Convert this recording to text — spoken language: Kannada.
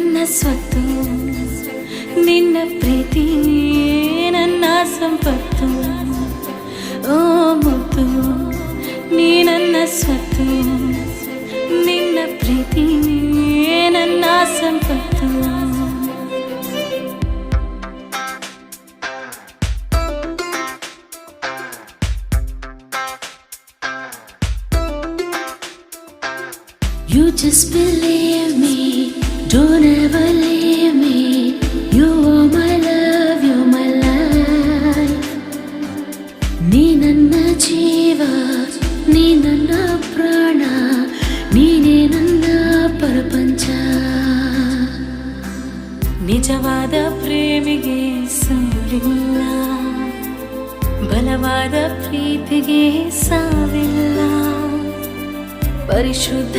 ನನ್ನ ಸ್ವತ್ತು, ನಿನ್ನ ಪ್ರೀತಿ ನನ್ನ ಸಂಪತ್ತು. ಓ ಮುತ್ತು, ನೀ ನನ್ನ ಸ್ವತ್ತು, ನಿನ್ನ ಪ್ರೀತಿ ನನ್ನ ಸಂಪತ್ತು. You just believe me, don't ever leave me. You are my love, you're my life. ನೀ ನನ್ನ ಜೀವ, ನೀ ನನ್ನ ಪ್ರಾಣ, ನೀನೇ ನನ್ನ ಪ್ರಪಂಚ. ನಿಜವಾದ ಪ್ರೇಮಿಗೆ ಸೋಲಿಲ್ಲ, ಬಲವಾದ ಪ್ರೀತಿಗೆ ಸಾವಿಲ್ಲ. ಪರಿಶುದ್ಧ